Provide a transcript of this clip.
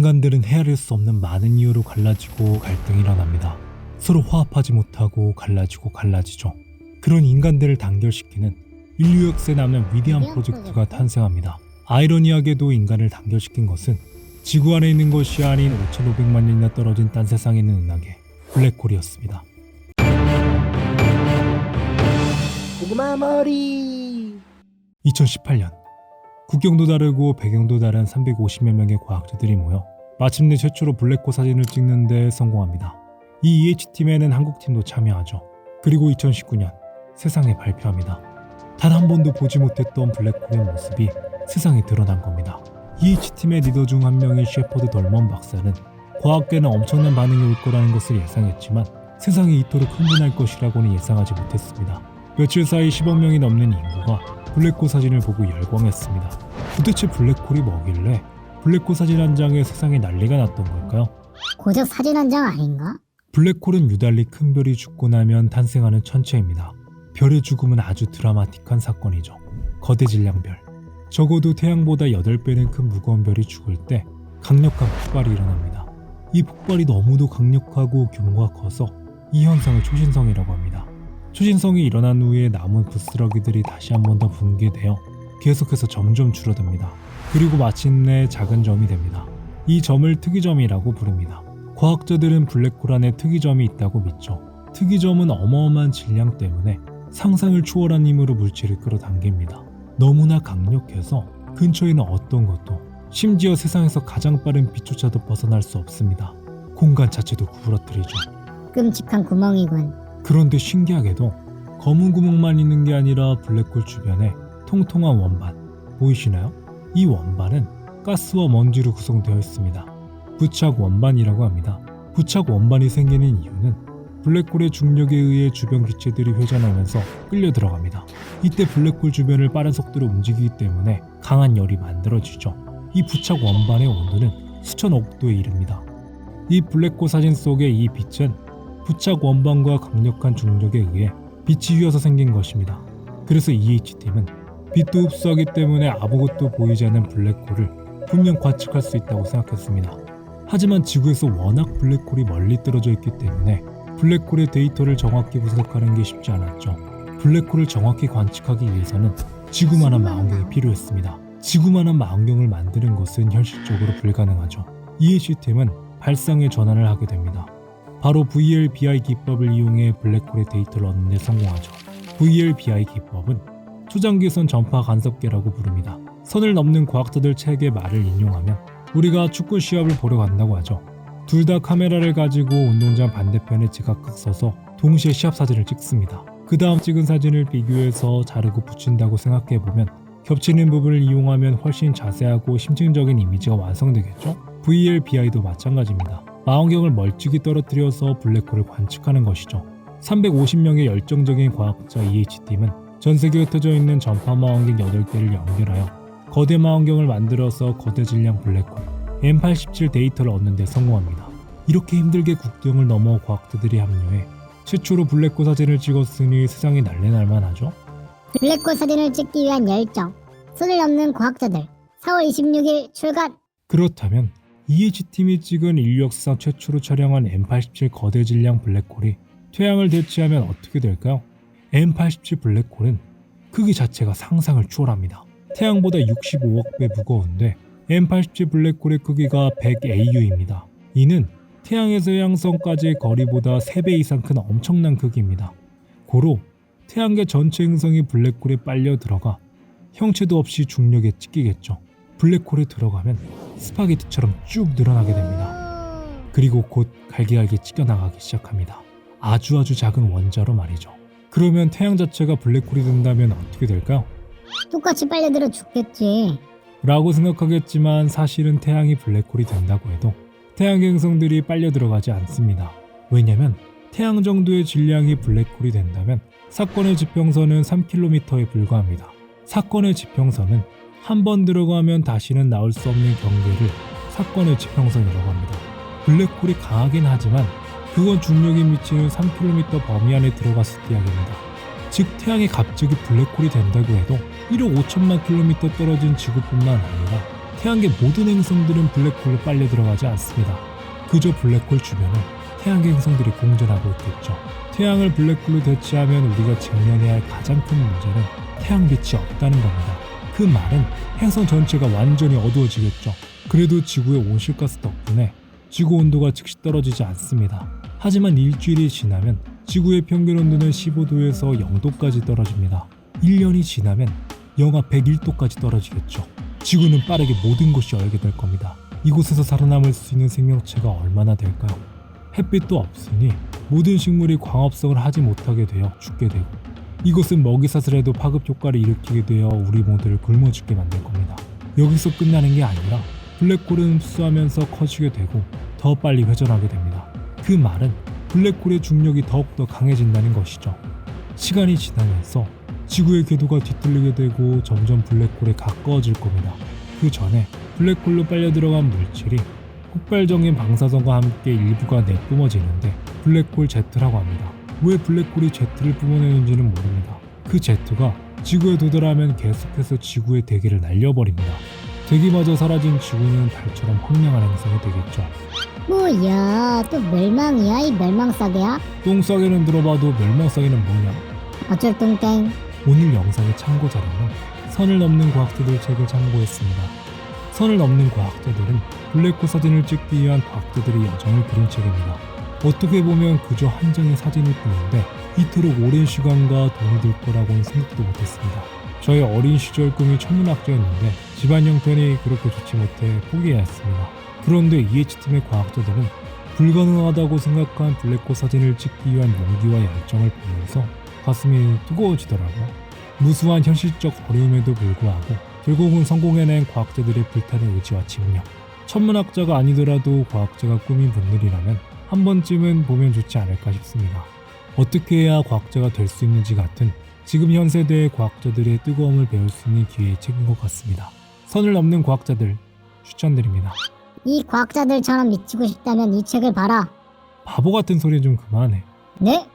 인간들은 헤아릴 수 없는 많은 이유로 갈라지고 갈등이 일어납니다. 서로 화합하지 못하고 갈라지죠. 그런 인간들을 단결시키는 인류 역사에 남는 위대한 프로젝트가 탄생합니다. 아이러니하게도 인간을 단결시킨 것은 지구 안에 있는 것이 아닌 5,500만 년이나 떨어진 딴 세상에 있는 은하계 블랙홀이었습니다. 고구마 머리. 2018년 국경도 다르고 배경도 다른 350여 명의 과학자들이 모여 마침내 최초로 블랙홀 사진을 찍는 데 성공합니다. 이 EH팀에는 한국팀도 참여하죠. 그리고 2019년 세상에 발표합니다. 단 한 번도 보지 못했던 블랙홀의 모습이 세상에 드러난 겁니다. EH팀의 리더 중 한 명인 셰퍼드 덜먼 박사는 과학계는 엄청난 반응이 올 거라는 것을 예상했지만 세상이 이토록 흥분할 것이라고는 예상하지 못했습니다. 며칠 사이 10억 명이 넘는 인구가 블랙홀 사진을 보고 열광했습니다. 도대체 블랙홀이 뭐길래 블랙홀 사진 한 장에 세상에 난리가 났던 걸까요? 고작 사진 한 장 아닌가? 블랙홀은 유달리 큰 별이 죽고 나면 탄생하는 천체입니다. 별의 죽음은 아주 드라마틱한 사건이죠. 거대 질량별. 적어도 태양보다 8배는 큰 무거운 별이 죽을 때 강력한 폭발이 일어납니다. 이 폭발이 너무도 강력하고 규모가 커서 이 현상을 초신성이라고 합니다. 초신성이 일어난 후에 남은 부스러기들이 다시 한 번 더 붕괴되어 계속해서 점점 줄어듭니다. 그리고 마침내 작은 점이 됩니다. 이 점을 특이점이라고 부릅니다. 과학자들은 블랙홀 안에 특이점이 있다고 믿죠. 특이점은 어마어마한 질량 때문에 상상을 초월한 힘으로 물질을 끌어당깁니다. 너무나 강력해서 근처에 있는 어떤 것도, 심지어 세상에서 가장 빠른 빛조차도 벗어날 수 없습니다. 공간 자체도 구부러뜨리죠. 끔찍한 구멍이군. 그런데 신기하게도 검은 구멍만 있는 게 아니라 블랙홀 주변에 통통한 원반 보이시나요? 이 원반은 가스와 먼지로 구성되어 있습니다. 부착 원반이라고 합니다. 부착 원반이 생기는 이유는 블랙홀의 중력에 의해 주변 기체들이 회전하면서 끌려 들어갑니다. 이때 블랙홀 주변을 빠른 속도로 움직이기 때문에 강한 열이 만들어지죠. 이 부착 원반의 온도는 수천억 도에 이릅니다. 이 블랙홀 사진 속의 이 빛은 부착 원반과 강력한 중력에 의해 빛이 휘어서 생긴 것입니다. 그래서 EH팀은 빛도 흡수하기 때문에 아무것도 보이지 않는 블랙홀을 분명 관측할 수 있다고 생각했습니다. 하지만 지구에서 워낙 블랙홀이 멀리 떨어져 있기 때문에 블랙홀의 데이터를 정확히 분석하는 게 쉽지 않았죠. 블랙홀을 정확히 관측하기 위해서는 지구만한 망원경이 필요했습니다. 지구만한 망원경을 만드는 것은 현실적으로 불가능하죠. EH팀은 발상의 전환을 하게 됩니다. 바로 VLBI 기법을 이용해 블랙홀의 데이터를 얻는 데 성공하죠. VLBI 기법은 초장기선 전파 간섭계라고 부릅니다. 선을 넘는 과학자들 책의 말을 인용하면 우리가 축구 시합을 보러 간다고 하죠. 둘 다 카메라를 가지고 운동장 반대편에 제각각 서서 동시에 시합 사진을 찍습니다. 그 다음 찍은 사진을 비교해서 자르고 붙인다고 생각해보면 겹치는 부분을 이용하면 훨씬 자세하고 심층적인 이미지가 완성되겠죠? VLBI도 마찬가지입니다. 망원경을 멀찍이 떨어뜨려서 블랙홀을 관측하는 것이죠. 350명의 열정적인 과학자 EH팀은 전세계에 흩어져 있는 전파 망원경 8개를 연결하여 거대 망원경을 만들어서 거대 질량 블랙홀 M87 데이터를 얻는 데 성공합니다. 이렇게 힘들게 국경을 넘어 과학자들이 합류해 최초로 블랙홀 사진을 찍었으니 세상이 난리날만 하죠. 블랙홀 사진을 찍기 위한 열정. 선을 넘는 과학자들. 4월 26일 출간. 그렇다면 EH팀이 찍은 인류 역사상 최초로 촬영한 M87 거대 질량 블랙홀이 태양을 대체하면 어떻게 될까요? M87 블랙홀은 크기 자체가 상상을 초월합니다. 태양보다 65억 배 무거운데 M87 블랙홀의 크기가 100AU입니다. 이는 태양에서의 행성까지의 거리보다 3배 이상 큰 엄청난 크기입니다. 고로 태양계 전체 행성이 블랙홀에 빨려 들어가 형체도 없이 중력에 찢기겠죠. 블랙홀에 들어가면 스파게티처럼 쭉 늘어나게 됩니다. 그리고 곧 갈기갈기 찢겨나가기 시작합니다. 아주 작은 원자로 말이죠. 그러면 태양 자체가 블랙홀이 된다면 어떻게 될까요? 똑같이 빨려들어 죽겠지. 라고 생각하겠지만 사실은 태양이 블랙홀이 된다고 해도 태양 행성들이 빨려 들어가지 않습니다. 왜냐면 태양 정도의 질량이 블랙홀이 된다면 사건의 지평선은 3km에 불과합니다. 사건의 지평선은 한 번 들어가면 다시는 나올 수 없는 경계를 사건의 지평선이라고 합니다. 블랙홀이 강하긴 하지만 그건 중력이 미치는 3km 범위 안에 들어갔을 때 이야기입니다. 즉 태양이 갑자기 블랙홀이 된다고 해도 1억 5천만 킬로미터 떨어진 지구뿐만 아니라 태양계 모든 행성들은 블랙홀로 빨려 들어가지 않습니다. 그저 블랙홀 주변을 태양계 행성들이 공전하고 있겠죠. 태양을 블랙홀로 대체하면 우리가 직면해야 할 가장 큰 문제는 태양빛이 없다는 겁니다. 그 말은 행성 전체가 완전히 어두워지겠죠. 그래도 지구의 온실가스 덕분에 지구 온도가 즉시 떨어지지 않습니다. 하지만 일주일이 지나면 지구의 평균 온도는 15도에서 0도까지 떨어집니다. 1년이 지나면 영하 101도까지 떨어지겠죠. 지구는 빠르게 모든 곳이 얼게 될 겁니다. 이곳에서 살아남을 수 있는 생명체가 얼마나 될까요? 햇빛도 없으니 모든 식물이 광합성을 하지 못하게 되어 죽게 되고, 이것은 먹이사슬 에도 파급 효과를 일으키게 되어 우리 모두를 굶어 죽게 만들 겁니다. 여기서 끝나는 게 아니라 블랙홀은 흡수하면서 커지게 되고 더 빨리 회전하게 됩니다. 그 말은 블랙홀의 중력이 더욱더 강해진다는 것이죠. 시간이 지나면서 지구의 궤도가 뒤틀리게 되고 점점 블랙홀에 가까워질 겁니다. 그 전에 블랙홀로 빨려 들어간 물질이 폭발적인 방사선과 함께 일부가 내뿜어지는데 블랙홀 제트라고 합니다. 왜 블랙홀이 제트를 뿜어내는지는 모릅니다. 그 제트가 지구에 도달하면 계속해서 지구의 대기를 날려버립니다. 대기마저 사라진 지구는 달처럼 황량한 행성이 되겠죠. 뭐야, 또 멸망이야? 이 멸망싸개야? 똥싸개는 들어봐도 멸망싸개는 뭐냐? 어쩔 똥땡. 오늘 영상의 참고 자료는 선을 넘는 과학자들 책을 참고했습니다. 선을 넘는 과학자들은 블랙홀 사진을 찍기 위한 과학자들의 여정을 그린 책입니다. 어떻게 보면 그저 한 장의 사진일 뿐인데 이토록 오랜 시간과 돈이 들 거라고는 생각도 못했습니다. 저의 어린 시절 꿈이 천문학자였는데 집안 형편이 그렇게 좋지 못해 포기해야 했습니다. 그런데 EH팀의 과학자들은 불가능하다고 생각한 블랙홀 사진을 찍기 위한 용기와 열정을 보면서 가슴이 뜨거워지더라고요. 무수한 현실적 어려움에도 불구하고 결국은 성공해낸 과학자들의 불타는 의지와 집념. 천문학자가 아니더라도 과학자가 꿈인 분들이라면 한 번쯤은 보면 좋지 않을까 싶습니다. 어떻게 해야 과학자가 될 수 있는지 같은 지금 현 세대의 과학자들의 뜨거움을 배울 수 있는 기회의 책인 것 같습니다. 선을 넘는 과학자들 추천드립니다. 이 과학자들처럼 미치고 싶다면 이 책을 봐라. 바보 같은 소리 좀 그만해. 네?